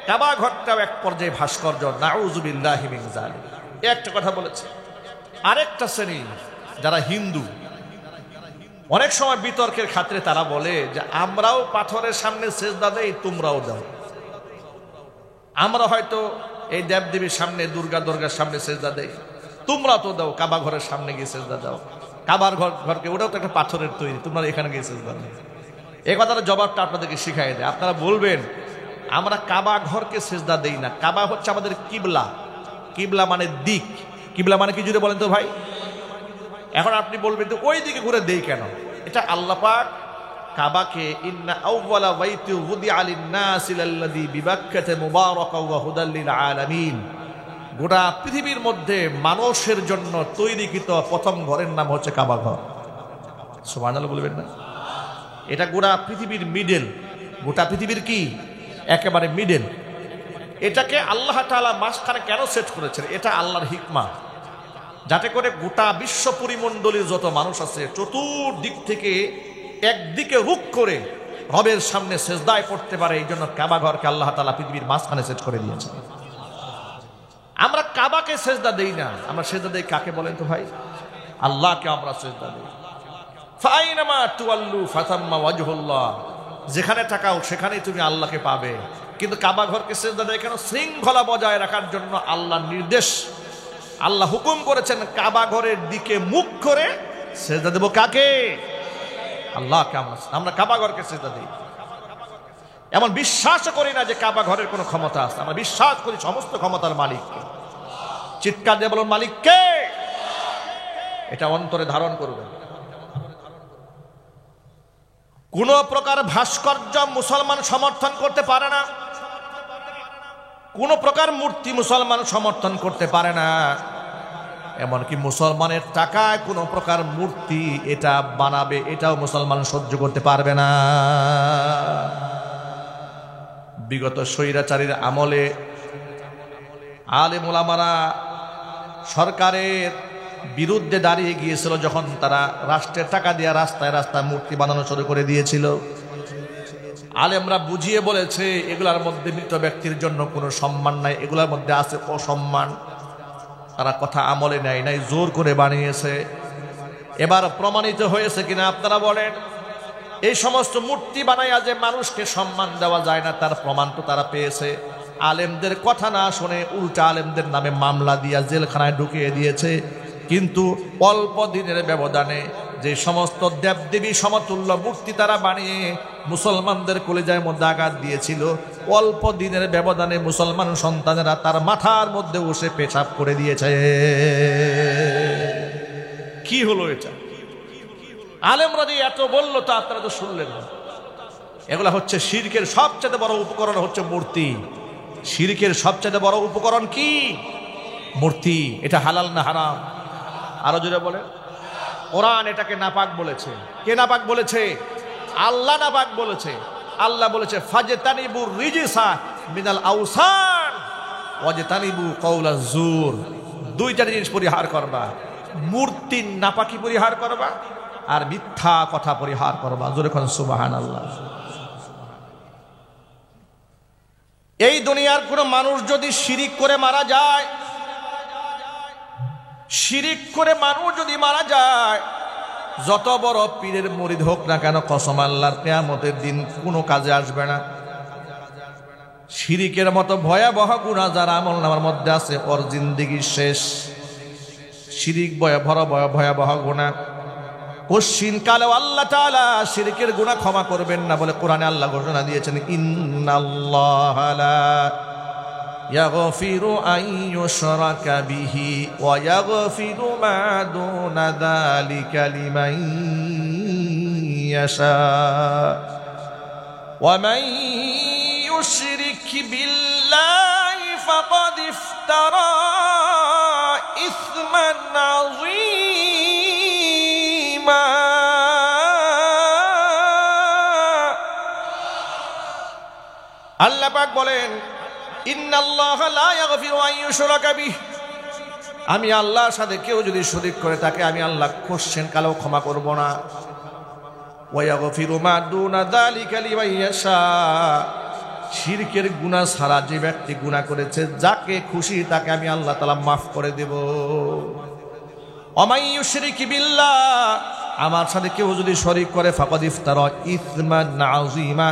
কাবা ঘরটাও এক পর্যায়ে ভাস্কর্য। নাউযু বিল্লাহি মিন যালিক। একটা কথা বলেছে। আরেকটা শ্রেণী যারা হিন্দু, অনেক সময় বিতর্কের খাতিরে তারা বলে যে আমরাও পাথরের সামনে সেজদা দেই, তোমরাও দাও। আমরা হয়তো এই দেবদেবীর সামনে, দুর্গার সামনে সেজদা দেই, তোমরা তো দাও, কাবা ঘরের সামনে গিয়ে সেজদা দাও। কাবার ঘরকে, ওটাও তো একটা পাথরের তৈরি, তোমরা এখানে গিয়ে সেজদা দাও। এই কথার জবাবটা আপনাদেরকে শিখাই দেয়। আপনারা বলবেন আমরা কাবা ঘরকে সেজদা দেই না, কাবা হচ্ছে আমাদের কিবলা। কিবলা মানে দিক। কিবলা মানে কি জুড়ে বলেন তো ভাই? এখন আপনি বলবেন তো ওই দিকে ঘুরে দেই কেন? এটা আল্লাহ পাক কাবাকে ইন্না আউওয়ালা বাইতি উযিআ লিন-নাসি লাল্লাযী বিবাক্কাতা মুবারাকাও ওয়া হুদাল লিল আলামিন, গোটা পৃথিবীর মধ্যে মানুষের জন্য তৈরিকৃত প্রথম ঘরের নাম হচ্ছে কাবা ঘর। সুবহানাল্লাহ বলবেন না? এটা গোটা পৃথিবীর মিডল, গোটা পৃথিবীর কি একেবারে মিডল। এটাকে আল্লাহ তাআলা মাঝখানে কেন সেট করেছেন? এটা আল্লাহর হিকমা, যাতে করে গোটা বিশ্ব পরিমণ্ডলীয় যত মানুষ আছে চতুর্দিক থেকে একদিকে রুখ করে রবের সামনে সেজদায় পড়তে পারে। এই জন্য কাবা ঘরকে আল্লাহ তাআলা পৃথিবীর মাঝখানে সেট করে দিয়েছেন। আমরা কাবাকে সেজদা দেই না, আমরা সেজদা দেই কাকে বলেন তো ভাই? আল্লাহকে আমরা সেজদা দেই। ফাইনামা তুওয়াল্লু ফাতাম্মা ওয়াজহুল্লাহ, যেখানে তাকাও সেখানেই তুমি আল্লাহকে পাবে। কিন্তু কাবা ঘরকে সেজদা দেয় কেন? শৃঙ্খলা বজায় রাখার জন্য আল্লাহর নির্দেশ। আল্লাহ হুকুম করেছেন কাবা ঘরের দিকে মুখ করে সেজদা দেব কাকে? আল্লাহকে। আমরা কাবা ঘরকে সেজদা দেই। এমন বিশ্বাস করি না যে কাবা ঘরের কোনো ক্ষমতা আছে, আমরা বিশ্বাস করি সমস্ত ক্ষমতার মালিককে। চিৎকার দিয়ে বলুন মালিককে। এটা অন্তরে ধারণ করবে। কোন প্রকার ভাস্কর্য মুসলমান সমর্থন করতে পারে না, কোন প্রকার মূর্তি মুসলমান সমর্থন করতে পারে না। এমনকি মুসলমানের টাকায় কোন প্রকার মূর্তি এটা বানাবে, এটাও মুসলমান সহ্য করতে পারবে না। বিগত স্বৈরাচারীর আমলে আলেম ওলামারা সরকারের বিরুদ্ধে দাঁড়িয়ে গিয়েছিল, যখন তারা রাষ্ট্রের টাকা দিয়ে রাস্তায় রাস্তায় মূর্তি বানানো শুরু করে দিয়েছিল। আলেমরা বুঝিয়ে বলেছে এগুলার মধ্যে মৃত ব্যক্তির জন্য কোনো সম্মান নাই, এগুলার মধ্যে আছে অসম্মান। তারা কথা আমলে নেয় নাই, জোর করে বানিয়েছে। এবার প্রমাণিত হয়েছে কিনা আপনারা বলেন? এই সমস্ত মূর্তি বানাইয়া যে মানুষকে সম্মান দেওয়া যায় না, তার প্রমাণ তো তারা পেয়েছে। আলেমদের কথা না শুনে উল্টা আলেমদের নামে মামলা দিয়া জেলখানায় ঢুকিয়ে দিয়েছে। কিন্তু অল্প দিনের ব্যবধানে যে সমস্ত দেবদেবী সমতুল্য মূর্তি তারা বানিয়ে মুসলমানদের কলিজার মধ্যে আঘাত দিয়েছিল, অল্প দিনের ব্যবধানে মুসলমান সন্তানেরা তার মাথার মধ্যে বসে পেশাব করে দিয়েছে। কি হলো এটা? আলেমরা যে এত বললো তা আপনারা তো শুনলেন না। এগুলা হচ্ছে শিরকের সবচেয়ে বড় উপকরণ হচ্ছে মূর্তি। শিরকের সবচেয়ে বড় উপকরণ কি? মূর্তি। এটা হালাল না হারাম? আরো জোরে বলে। কোরআন এটাকে নাপাক বলেছে। কে নাপাক বলেছে? আল্লাহ নাপাক বলেছে। আল্লাহ বলেছে ফাজতানিবু রিজিসা মিনাল আওসান ওয়াজতানিবু কাওলাজ জুর। দুইটা জিনিস পরিহার করবা, মূর্তির নাপাকি পরিহার করবা আর মিথ্যা কথা পরিহার করবা। জোরে কোন সুবহানাল্লাহ। এই দুনিয়ার কোন মানুষ যদি শিরিক করে মারা যায়, শিরিক করে মানুষ যদি মারা যায়, যত বড় পীরের মুরিদ হোক না কেন, কসম আল্লাহর, কিয়ামতের দিন কোনো কাজে আসবে না। শিরিকের মতো ভয়াবহ গুনাহ যার আমলনামার মধ্যে আছে, ওর জিন্দেগি শেষ। শিরিক ভয়াবহ গুনাহ। কশিন কালেও আল্লাহ তাআলা শিরকের গুনাহ ক্ষমা করবেন না বলে কোরআনে আল্লাহ ঘোষণা দিয়েছেন, ইন্নাল্লাহা লা ইয়াগফিরু আন ইউশরাকা বিহি ওয়া ইয়াগফিরু মা দুনা যালিকা লিমান ইয়াশা ওয়া মান ইউশরিক বিল্লাহি ফাকাদ ইফতারা ইসমান আযীমা। আল্লাহ পাক বলেন, ইন্নাল্লাহা লা ইয়াগফিরু আন ইউশরাকা বিহি, আমি আল্লাহর সাথে কেউ যদি শরীক করে তাকে আমি আল্লাহ কোশ্চেন কালেও ক্ষমা করব না। ওয়া ইয়াগফিরু মা দুনা যালিকা লিমান ইয়াশা, শিরকের গুনাহ ছাড়া যে ব্যক্তি গুনাহ করেছে, যাকে খুশি তাকে আমি আল্লাহ তাআলা মাফ করে দেব। ওয়া মান ইউশরিক বিল্লাহ, আমার সাথে কেউ যদি শরীক করে, ফাকাদ ইফতারা ইসমান আযীমা,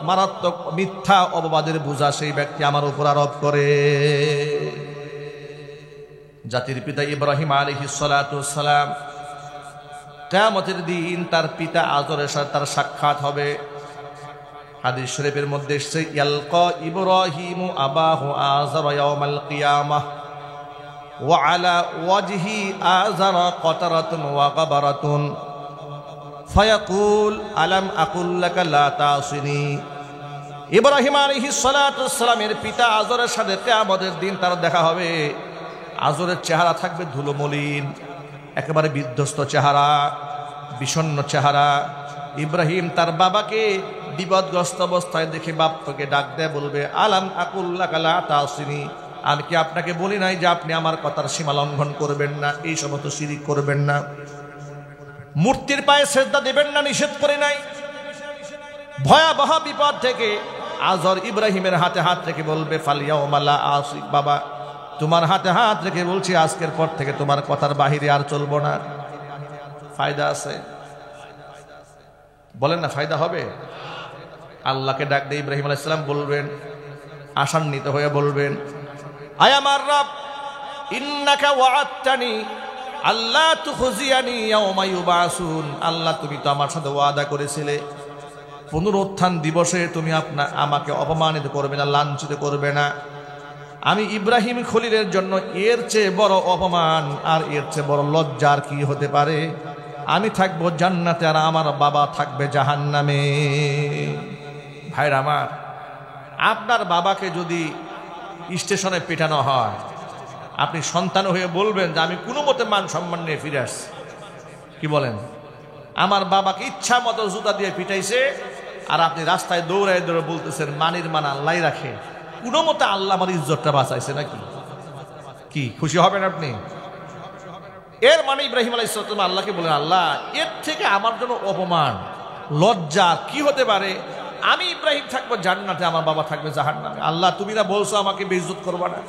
মারাত্মক মিথ্যা অপবাদের বোঝা সেই ব্যক্তি আমার উপর আরোপ করে। জাতির পিতা ইব্রাহিম আলাইহিস সালাতু ওয়াস সালাম, কিয়ামতের দিন তার পিতা আজরের সাথে তার সাক্ষাৎ হবে। হাদিস শরীফের মধ্যে এসেছে, ইয়ালকা ইব্রাহিমু আবাহু আযর ইয়াউমাল কিয়ামাহ ওয়া আলা ওয়াজহি আযর কতরাতুন ওয়া গাবারাতুন ফায়াকুল আলাম আকুল লাকা লা তাসিনি। ইব্রাহিম আলাইহিস সালাতু ওয়াস সালামের পিতা আজরের সাথে কিয়ামতের দিন তার দেখা হবে। আজরের চেহারা থাকবে ধুলোমলিন, একেবারে বিধ্বস্ত চেহারা, বিষণ্ণ চেহারা। ইব্রাহিম তার বাবাকে বিপদগ্রস্ত অবস্থায় দেখে বাপকে ডাক দেয়, বলবে, আলাম আকুল লাকা লা তাসিনি, আমি কি আপনাকে বলি নাই যে আপনি আমার কথার সীমা লঙ্ঘন করবেন না, এই সমস্ত শিরক করবেন না, মূর্তির পায়ে সেজদা দেবেন না, নিষেধ করে নাই। ভয়াবহ বিপদ থেকে আজর ইব্রাহিমের হাতে হাত রেখে বলবে, ফালিয়াউমা লা আসিক, বাবা তোমার হাতে হাত রেখে বলছি আজকের পর থেকে তোমার কথার বাহিরে আর চলবো না। ফায়দা আছে? বলেন না ফায়দা হবে? আল্লাহকে ডাক দিয়ে ইব্রাহিম আলাইহিস সালাম বলবেন, আশান্বিত হয়ে বলবেন, আয় আমার রব, ইন্নাকা ওয়া'আদতানি আল্লাহ তুখজিয়ানি ইয়াওমা ইউবাসুন, আল্লাহ তুমি তো আমার সাথে ওয়াদা করেছিলে পুনরুত্থান দিবসে তুমি আমাকে অপমানিত করবে না, লাঞ্ছিত করবে না। আমি ইব্রাহিম খলিলের জন্য এর চেয়ে বড় অপমান আর এর চেয়ে বড় লজ্জার কি হতে পারে? আমি থাকবো জান্নাতে আর আমার বাবা থাকবে জাহান্নামে। ভাইরা আমার, আপনার বাবাকে যদি স্টেশনে পেটানো হয়, আপনি সন্তান হয়ে বলবেন যে আমি কোনো মতে মান সম্মান নিয়ে ফিরে আসছি? কি বলেন? আমার বাবাকে ইচ্ছা মতো জুতা দিয়ে পিটাইছে, আর আপনি রাস্তায় দৌড়ায় দৌড়ে বলতেছেন মানির মান আল্লাহ রাখে, কোনো মতে আল্লাহ আমার ইজ্জতটা বাঁচাইছে নাকি? কি খুশি হবেন আপনি? এর মানে ইব্রাহিম আলাইহিস সালাম আল্লাহকে বলেন, আল্লাহ এর থেকে আমার জন্য অপমান লজ্জা কি হতে পারে? আমি ইব্রাহিম থাকবো জান্নাতে, আমার বাবা থাকবে জাহান্নামে। আল্লাহ তুমি না বলছো আমাকে বেইজ্জত করবা না?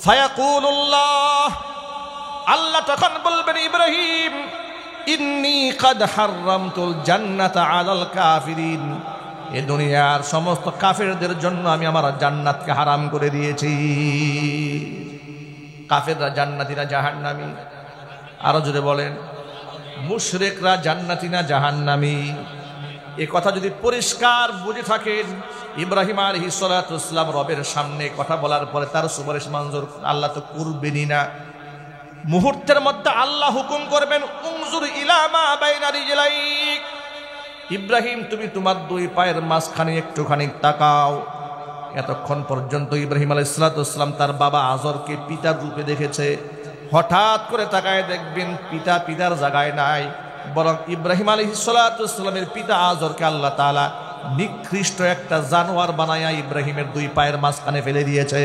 ফায়াকুলুল্লাহ, আল্লাহ তখন বলবেন, ইব্রাহিম ইন্নী কাদ হাররামতুল জান্নাতা আলাল কাফিরিন, এই দুনিয়ার সমস্ত কাফেরদের জন্য আমি আমার জান্নাতকে হারাম করে দিয়েছি। কাফেররা জান্নাতি না জাহান্নামী? আরো জোরে বলেন, মুশরিকরা জান্নাতি না জাহান্নামী? এ কথা যদি পরিষ্কার বুঝে থাকেন, ইব্রাহিম আলাইহিস সালাতু ওয়াস সালাম রবের সামনে কথা বলার পরে তার সুপারিশ মঞ্জুর আল্লাহ তো করবেনই না। মুহূর্তের মধ্যে আল্লাহ হুকুম করবেন, উনজুর ইলা মা বাইনা রিজলাইক, ইব্রাহিম তুমি তোমার দুই পায়ের মাঝখানে একটুখানি তাকাও। এতক্ষণ পর্যন্ত ইব্রাহিম আলাইহিস সালাতু ওয়াস সালাম তার বাবা আজরকে পিতার রূপে দেখেছে। হঠাৎ করে তাকায় দেখবেন পিতার জায়গায় নাই, বরং ইব্রাহিম আলাইহিস সালাতু ওয়াস সালামের পিতা আজরকে আল্লাহ তাআলা নিকৃষ্ট একটা জানোয়ার বানায়া ইব্রাহিমের দুই পায়ের মাঝখানে ফেলে দিয়েছে।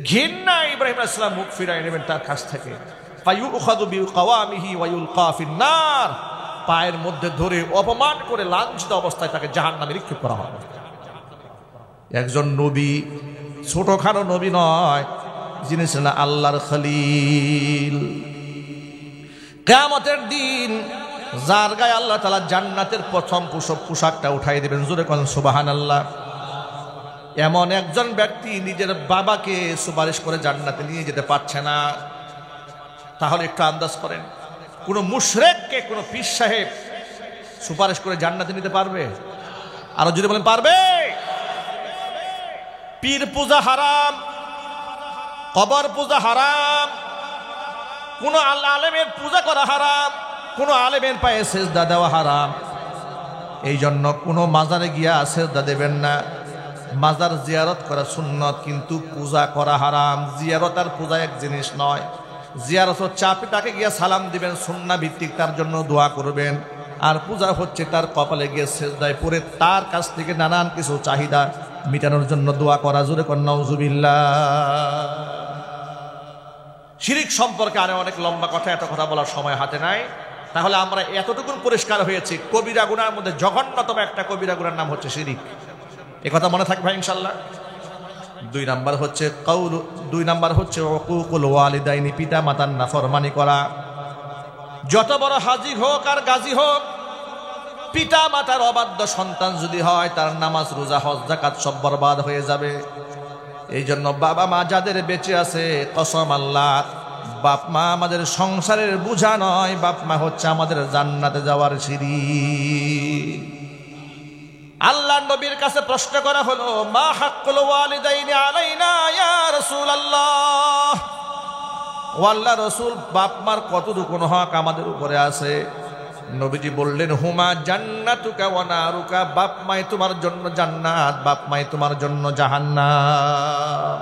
ঘৃণা ইব্রাহিম আলাইহিস সালাম মুখ ফিরায় নেবেন তার কাছ থেকে। ফায়ুখাযু বিকাওয়ামিহি ওয়া ইউলকা ফিন-নার, পায়ের মধ্যে ধরে অপমান করে লাঞ্ছিত অবস্থায় তাকে জাহান্নামে নিক্ষেপ করা হবে। একজন নবী, ছোটখাটো নবী নয়, যিনি ছিলেন আল্লাহর খলিল। কিয়ামতের দিন যার গায়ে আল্লাহ তাআলা জান্নাতের প্রথম পোশাকটা উঠাই দেবেন, জোরে কোন সুবহানাল্লাহ। এমন একজন ব্যক্তি নিজের বাবাকে সুপারিশ করে জান্নাতে নিয়ে যেতে পারছে না, তাহলে একটু আন্দাজ করেন, কোন মুশরিককে কোন পীর সাহেব সুপারিশ করে জান্নাতে নিতে পারবে? আরো যদি বলেন পারবে? পীর পূজা হারাম, কবর পূজা হারাম, কোন আলেমের পূজা করা হারাম, কোন আলেমের পায়ে সেজদা দেওয়া হারাম। এই জন্য কোনো মাজারে গিয়া সেজদা দেবেন না। মাজার জিয়ারত করা সুন্নত, কিন্তু পূজা করা হারাম। জিয়ারত আর পূজা এক জিনিস নয়। জিয়ারত হচ্ছে আপনি তাকে গিয়া সালাম দিবেন, সুন্নাহ ভিত্তিক তার জন্য দোয়া করবেন, আর পূজা হচ্ছে তার কপালে গিয়ে সেজদায় পড়ে তার কাছ থেকে নানান কিছু চাহিদা মিটানোর জন্য দোয়া করা। জোরে কোন নাউজুবিল্লাহ। শিরিক সম্পর্কে আরো অনেক লম্বা কথা, এত কথা বলার সময় হাতে নাই। তাহলে আমরা এতটুকু পরিষ্কার হয়েছি, কবিরা গুনার মধ্যে জঘন্যতম একটা কবিরা গুনার নাম হচ্ছে শিরিক। এ কথা মনে থাকবে ইনশাআল্লাহ। দুই নাম্বার হচ্ছে উকুকুল ওয়ালিদাইনি, পিতা মাতার নাফরমানি করা। যত বড় হাজী হোক আর গাজী হোক, পিতা মাতার অবাধ্য সন্তান যদি হয়, তার নামাজ রোজা হজ যাকাত সব বরবাদ হয়ে যাবে। এই জন্য বাবা মা যাদের বেঁচে আছে, কসম আল্লাহ, বাপ মা আমাদের সংসারের বোঝা নয়, বাপ মা হচ্ছে আমাদের জান্নাতে যাওয়ার সিঁড়ি। আল্লাহ নবীর কাছে প্রশ্ন করা হলো, মা হাক্কুল ওয়ালিদাইনি আলাইনা ইয়া রাসূলুল্লাহ, ও আল্লাহর রাসূল, বাপ মার কতটুকু হক আমাদের উপরে আছে? নবীজি বললেন, হুমা জান্নাতুকা ওয়া নারুকা, বাপ মাই তোমার জন্য জান্নাত, বাপ মাই তোমার জন্য জাহান্নাম।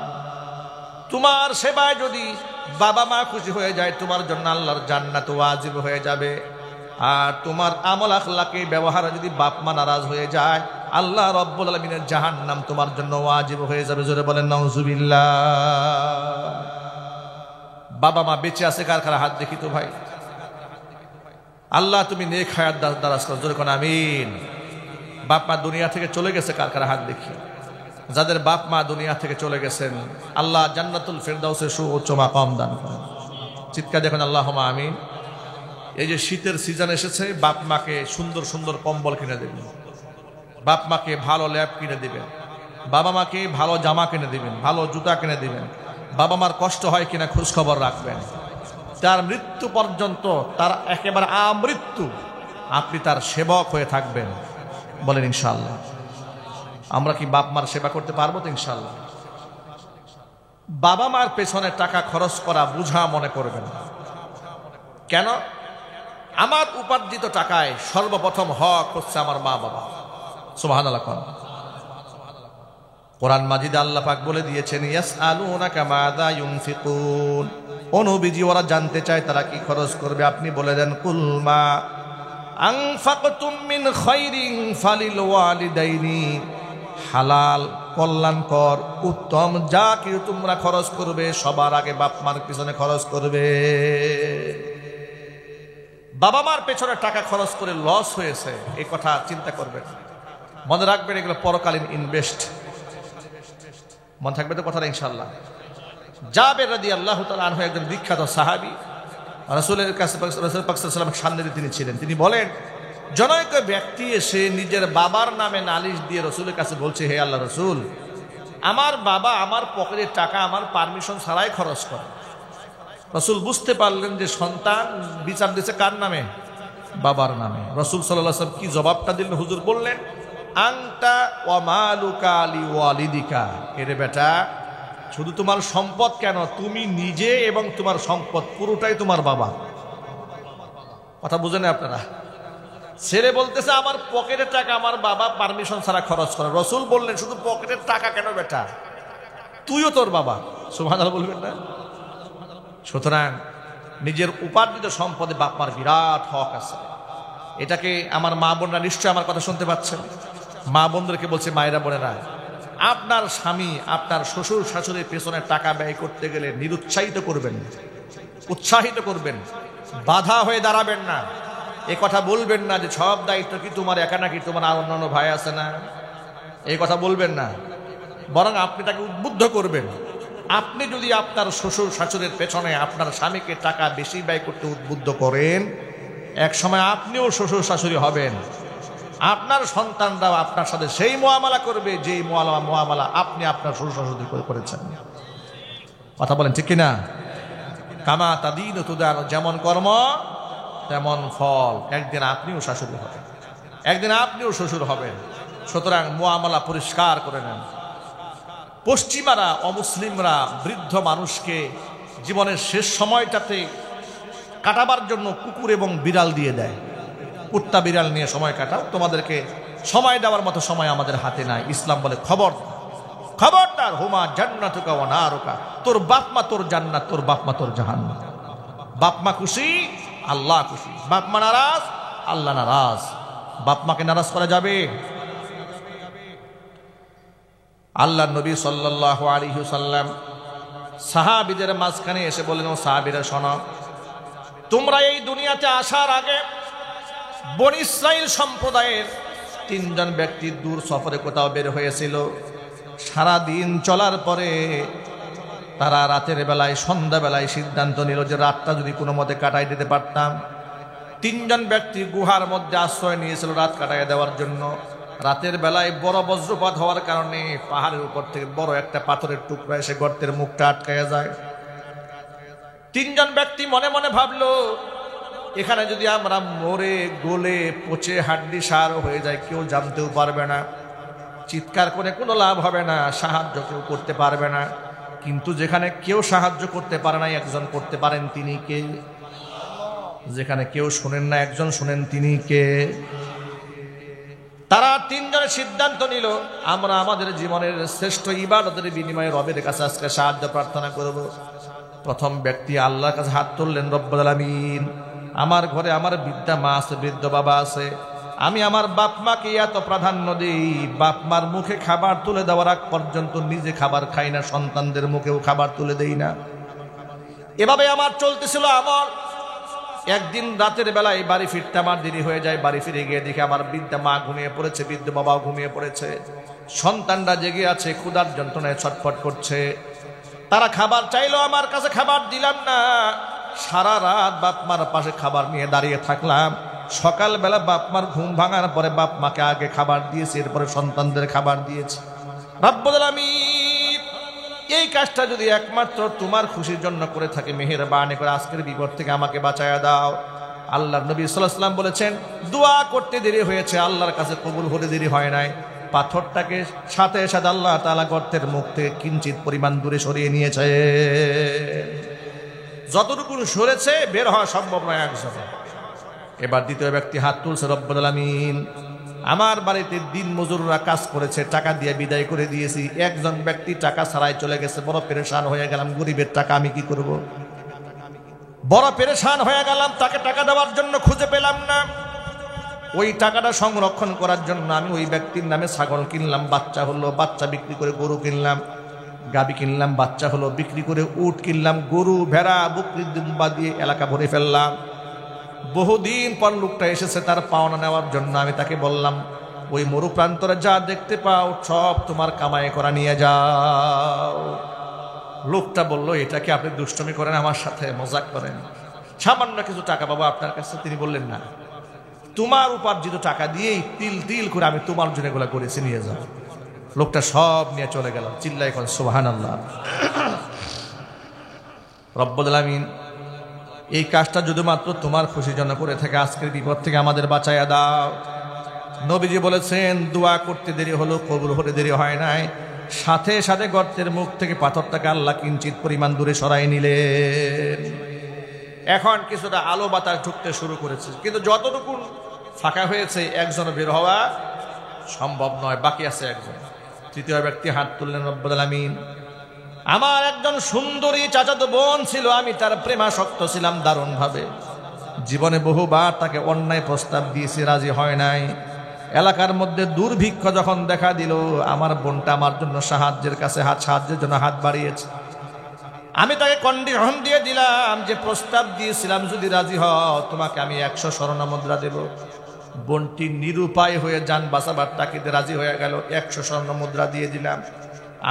তোমার সেবায় যদি বাবা মা খুশি হয়ে যায়, তোমার জন্য আল্লাহর জান্নাত ওয়াজিব হয়ে যাবে। আর তোমার আমল আখলাকে ব্যবহারে যদি বাপ মা নারাজ হয়ে যায়, আল্লাহ রাব্বুল আলামিনের জাহান্নাম তোমার জন্য ওয়াজিব হয়ে যাবে। জোরে বলেন নাউজুবিল্লাহ। বাবা মা বেঁচে আছে কার কার হাত দেখি তো ভাই। আল্লাহ তুমি নেক হায়াত দারাজ করো, জোরে কোন আমিন। বাপ মা দুনিয়া থেকে চলে গেছে কার কার হাত দেখি। যাদের বাপ মা দুনিয়া থেকে চলে গেছেন, আল্লাহ জান্নাতুল ফেরদাউসে সুউচ্চ মাকাম দান করেন। চিৎকার দেখুন আল্লাহুম্মা আমিন। এই যে শীতের সিজন এসেছে, বাপ মাকে সুন্দর সুন্দর কম্বল কিনে দেবেন, বাপ মাকে ভালো ল্যাপ কিনে দিবেন, বাবা মাকে ভালো জামা কিনে দিবেন, ভালো জুতা কিনে দিবেন। বাবা মার কষ্ট হয় কিনা খোঁজ খবর রাখবেন। তার মৃত্যু পর্যন্ত, তার একেবারে আমৃত্যু আপনি তার সেবক হয়ে থাকবেন। বলেন ইনশাআল্লাহ। আমরা কি বাপ মার সেবা করতে পারবো তো? ইনশাআল্লাহ। বাবা মার পেছনে টাকা খরচ করা বুঝা মনে করবেন। কেন? আমার উপার্জিত টাকায় সর্বপ্রথম হক হচ্ছে আমার মা বাবা। সুবহানাল্লাহ। কোরআন মাজিদে আল্লাহ পাক বলে দিয়েছেন, ইয়াসআলুনাকা মাযা ইউনফিকুন, ও নবীজি ওরা জানতে চায় তারা কি খরচ করবে, আপনি বলে দেন, কুল মা আনফাকতুম মিন খাইরিন ফালিল ওয়ালিদাইনি, হালাল কল্যাণকর উত্তম যা কিছু তোমরা খরচ করবে সবার আগে বাপ মার পিছনে খরচ করবে। বাবা মার পেছনে টাকা খরচ করে লস হয়েছে, এই কথা চিন্তা করবেন, মনে রাখবেন এগুলো পরকালীন ইনভেস্ট। মনে থাকবে তো কথাটা ইনশাআল্লাহ। জাবের রাদিয়াল্লাহু তাআলা আনহু একজন বিখ্যাত সাহাবী, রাসূলের কাছে রাসূল পাক সাল্লাল্লাহু আলাইহি ওয়াসাল্লামের সান্নিধ্যে তিনি ছিলেন। তিনি বলেন, জনৈক ব্যক্তি এসে নিজের বাবার নামে নালিশ দিয়ে রসুলের কাছে বলছে, হে আল্লাহ রসুল, আমার বাবা আমার পকেটের টাকা আমার পারমিশন ছাড়াই খরচ করে। রসুল বুঝতে পারলেন যে সন্তান বিচার দিচ্ছে কার নামে? বাবার নামে। রসুল সাল্লাল্লাহু আলাইহি ওয়াসাল্লাম কি জবাবটা দিলেন? হুজুর বললেন, আনতা ওয়া মালুকা লিওয়ালিদিকা, এরে বেটা, শুধু তোমার সম্পদ কেন, তুমি নিজে এবং তোমার সম্পদ পুরোটাই তোমার বাবা। কথা বুঝেন আপনারা? ছেলে বলতেছে আমার পকেটের টাকা আমার বাবা পারমিশন ছাড়া খরচ করে। রসুল বললেন, শুধু পকেটের টাকা কেন বেটা, তুইও তোর বাবা। সুবহানাল্লাহ বলবেন না? সুতরাং নিজের উপার্জিত সম্পদে বাপ মার বিরাট হক আছে। এটাকে আমার মা বোনরা নিশ্চয় আমার কথা শুনতে পাচ্ছেন। মা বোনদেরকে বলছে, মায়েরা বোনেরা, আপনার স্বামী আপনার শ্বশুর শাশুড়ির পেছনে টাকা ব্যয় করতে গেলে নিরুৎসাহিত করবেন, উৎসাহিত করবেন, বাধা হয়ে দাঁড়াবেন না। এ কথা বলবেন না যে সব দায়িত্ব কি তোমার একা নাকি, তোমার আর অন্যান্য ভাই আছে না, এই কথা বলবেন না। বরং আপনি তাকে উদ্বুদ্ধ করবেন। আপনি যদি আপনার শ্বশুর শাশুড়ির পেছনে আপনার স্বামীকে টাকা বেশি ব্যয় করতে উদ্বুদ্ধ করেন, এক সময় আপনিও শ্বশুর শাশুড়ি হবেন। আপনার সন্তানরাও আপনার সাথে সেই মুআমালা করবে যেই মুআমালা আপনি আপনার শ্বশুর শাশুড়ি করেছেন। কথা বলেন ঠিক কিনা? কামা তাদিনু তুদানু, যেমন কর্ম তেমন ফল। একদিন আপনিও শাশুড়ি হবেন, একদিন আপনিও শ্বশুর হবেন। সুতরাং মুআমালা পরিষ্কার করে নেন। পশ্চিমারা, অমুসলিমরা বৃদ্ধ মানুষকে জীবনের শেষ সময়টাতে কাটাবার জন্য কুকুর এবং বিড়াল দিয়ে দেয়। কুত্তা বিড়াল নিয়ে সময় কাটাও, তোমাদেরকে সময় দেওয়ার মতো সময় আমাদের হাতে নাই। ইসলাম বলে, খবরদার, হুমা জান্নাতুকা ওয়া নারুকা, তোর বাপ মা তোর জান্নাত, তোর বাপ মা তোর জাহান্নাম। বাপ মা খুশি, আল্লাহ খুশি। বাপ মা নারাজ, আল্লাহ নারাজ। বাপ মাকে নারাজ করা যাবে? আল্লাহ নবী সাল্লাল্লাহু আলাইহি ওয়াসাল্লাম সাহাবীদের মাঝখানে এসে বললেন, ও সাহাবীরা শোনো, তোমরা এই দুনিয়াতে আসার আগে বনী ইসরাইল সম্প্রদায়ের 3 জন ব্যক্তি দূর সফরে কোথাও বের হয়েছিল। সারা দিন চলার পরে তারা রাতের বেলায়, সন্ধ্যাবেলায় সিদ্ধান্ত নিল যে রাতটা যদি কোনো মতে কাটাই দিতে পারতাম। 3 জন ব্যক্তি গুহার মধ্যে আশ্রয় নিয়েছিল রাত কাটাই দেওয়ার জন্য। রাতের বেলায় বড় বজ্রপাত হওয়ার কারণে পাহাড়ের উপর থেকে বড় একটা পাথরের টুকরা এসে গর্তের মুখটা আটকায়া যায়। 3 জন ব্যক্তি মনে মনে ভাবলো, এখানে যদি আমরা মরে গলে পচে হাড্ডি সার হয়ে যায়, কেউ জানতেও পারবে না, চিৎকার করে কোনো লাভ হবে না, সাহায্য কেউ করতে পারবে না। কিন্তু যেখানে কেউ সাহায্য করতে পারে না, একজন করতে পারেন, তিনি কে? যেখানে কেউ শোনেন না, একজন শোনেন, তিনি কে? তারা 3 জনের সিদ্ধান্ত নিল, আমরা আমাদের জীবনের শ্রেষ্ঠ ইবাদতের বিনিময়ে রবের কাছে আজকে সাহায্য প্রার্থনা করব। প্রথম ব্যক্তি আল্লাহর কাছে হাত তুললেন, রব্বুল আলামিন, আমার ঘরে আমার বৃদ্ধা মা আছে, বৃদ্ধ বাবা আছে, আমি আমার বাপ মাকে এত প্রাধান্য দিই, বাপ মার মুখে খাবার তুলে দেওয়ার আগ পর্যন্ত নিজে খাবার খাই না, সন্তানদের মুখেও খাবার তুলে দেই না। এভাবে আমার চলতেছিল। আমার একদিন রাতের বেলায় বাড়ি ফিরতে আমার দেরি হয়ে যায়। বাড়ি ফিরে গিয়ে দেখি আমার বৃদ্ধা মা ঘুমিয়ে পড়েছে, বৃদ্ধ বাবাও ঘুমিয়ে পড়েছে, সন্তানরা জেগে আছে, ক্ষুধার যন্ত্রণায় ছটফট করছে। তারা খাবার চাইলো, আমার কাছে খাবার দিলাম না। সারা রাত বাপ মার পাশে খাবার নিয়ে দাঁড়িয়ে থাকলাম। সকালবেলা বাপ মার ঘুম ভাঙার পরে বাপ মাকে আগে খাবার দিয়েছি, এরপরে সন্তানদের খাবার দিয়েছি। রব্বুল আলামিন, এই কাজটা যদি একমাত্র তোমার খুশির জন্য করে থাকে, মেহেরবানি করে আজকের বিপদ থেকে আমাকে বাঁচায়া দাও। আল্লাহর নবী সাল্লাল্লাহু আলাইহি ওয়াসাল্লাম বলেছেন, দোয়া করতে দেরি হয়েছে, আল্লাহর কাছে কবুল হতে দেরি হয় নাই। পাথরটাকে সাথে সাথে আল্লাহ তাআলা গর্তের মুখ থেকে কিঞ্চিত পরিমাণ দূরে সরিয়ে নিয়েছে। যতটুকু সরেছে বের হওয়া সম্ভব নয় একসাথে। এবার দ্বিতীয় ব্যক্তি হাত তুলছে, রব্বুল আলামিন, আমার বাড়িতে দিন মজুররা কাজ করেছে, টাকা দিয়ে বিদায় করে দিয়েছি, একজন ব্যক্তি টাকা ছাড়াই চলে গেছে, বড় পেরেশান হয়ে গেলাম, গরিবের টাকা আমি কি করব? বড় পেরেশান হয়ে গেলাম, তাকে টাকা দেওয়ার জন্য খুঁজে পেলাম না। ওই টাকাটা সংরক্ষণ করার জন্য আমি ওই ব্যক্তির নামে ছাগল কিনলাম, বাচ্চা হলো, বাচ্চা বিক্রি করে গরু কিনলাম, গাবি কিনলাম, বাচ্চা হলো, বিক্রি করে উট কিনলাম, গরু ভেড়া বকরি দুম্বা দিয়ে এলাকা ভরে ফেললাম। বহুদিন পর লোকটা এসেছে তার পাওনা নেওয়ার জন্য। আমি তাকে বললাম, ওই মরু প্রান্তরে যা দেখতে পাও সব তোমার কামাই করা নিয়ে যাও। লোকটা বলল, এটা কি আপনি দুষ্টমি করেন, আমার সাথে মজাক করেন? সামান্য কিছু টাকা পাবো আপনার কাছে? তিনি বললেন, না, তোমার উপার্জিত টাকা দিয়েই তিল তিল করে আমি তোমার জন্য এগুলো করেছি, নিয়ে যাও। লোকটা সব নিয়ে চলে গেল। চিল্লাই করে সুবহানাল্লাহ। রব্বুল আলামিন এই কাজটা যদি মাত্র তোমার খুশির জন্য করে থাকে, আজকের বিপদ থেকে আমাদের বাঁচাইয়া দাও। নবীজি বলেছেন, দোয়া করতে দেরি হলো, কবুল হতে দেরি হয় নাই। সাথে সাথে গর্তের মুখ থেকে পাথরটাকে আল্লাহ কিঞ্চিত পরিমাণ দূরে সরাই নিলেন। এখন কিছুটা আলো বাতাস ঢুকতে শুরু করেছে, কিন্তু যতটুকু ফাঁকা হয়েছে একজনও বের হওয়া সম্ভব নয়, বাকি আছে একজন। তৃতীয় ব্যক্তি হাত তুললেন। রব্বুল আলামিন, আমার একজন সুন্দরী চাচাতো বোন ছিল, আমি তার প্রেমাসক্ত ছিলাম দারুণ ভাবে। জীবনে বহুবার তাকে অন্যায় প্রস্তাব দিয়েছি, রাজি হয় নাই। এলাকার মধ্যে দুর্ভিক্ষ যখন দেখা দিল, আমার বোনটা আমার জন্য সাহায্যের জন্য হাত বাড়িয়েছে। আমি তাকে কন্ডিশন দিয়ে দিলাম যে প্রস্তাব দিয়েছিলাম, যদি রাজি হও তোমাকে আমি 100 স্বর্ণ মুদ্রা দেব। বোনটি নিরুপায় হয়ে যান বাঁচাবার তাকিদে রাজি হয়ে গেল। 100 স্বর্ণ মুদ্রা দিয়ে দিলাম।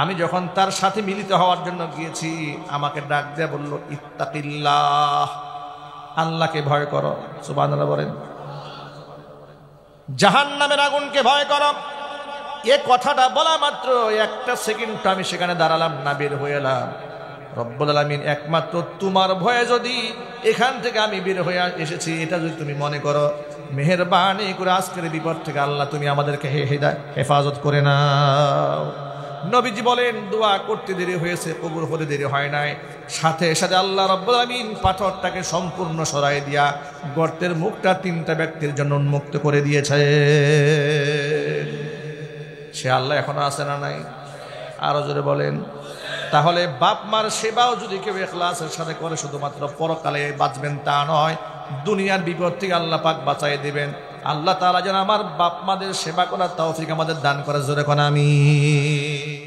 আমি যখন তার সাথে মিলিত হওয়ার জন্য গিয়েছি, আমাকে ডাক দিয়ে বলল, ইত্তাকিল্লাহ, আল্লাহকে ভয় করো। সুবহানাল্লাহ বলেন। জাহান্নামের আগুনকে ভয় করো। এ কথাটা বলা মাত্র একটা সেকেন্ড আমি সেখানে দাঁড়ালাম না, বের হয়ে এলাম। রব্বুল আলামিন, একমাত্র তোমার ভয়ে যদি এখান থেকে আমি বের হয়ে এসেছি, এটা যদি তুমি মনে করো, মেহেরবানি করে আজকের বিপদ থেকে আল্লাহ তুমি আমাদেরকে হেফাজত করে নাও। নবীজি বলেন, দোয়া করতে দেরি হয়েছে, কবুল হতে দেরি হয় নাই। সাথে সাথে আল্লাহ রাব্বুল আলামিন পাথরটাকে সম্পূর্ণ সরাই দিয়া গর্তের মুখটা 3টা ব্যক্তির জন্য উন্মুক্ত করে দিয়েছে। সে আল্লাহ এখনো আছে না নাই? আরো জোরে বলেন। তাহলে বাপ মার সেবাও যদি কেউ ইখলাসের সাথে করে, শুধুমাত্র পরকালে বাঁচবেন তা নয়, দুনিয়ার বিপদ থেকে আল্লাহ পাক বাঁচাই দিবেন। আল্লাহ তাআলা যেন আমার বাপ মাদের সেবা করার তৌফিক আমাদের দান করে। জোরে কোন আমিন।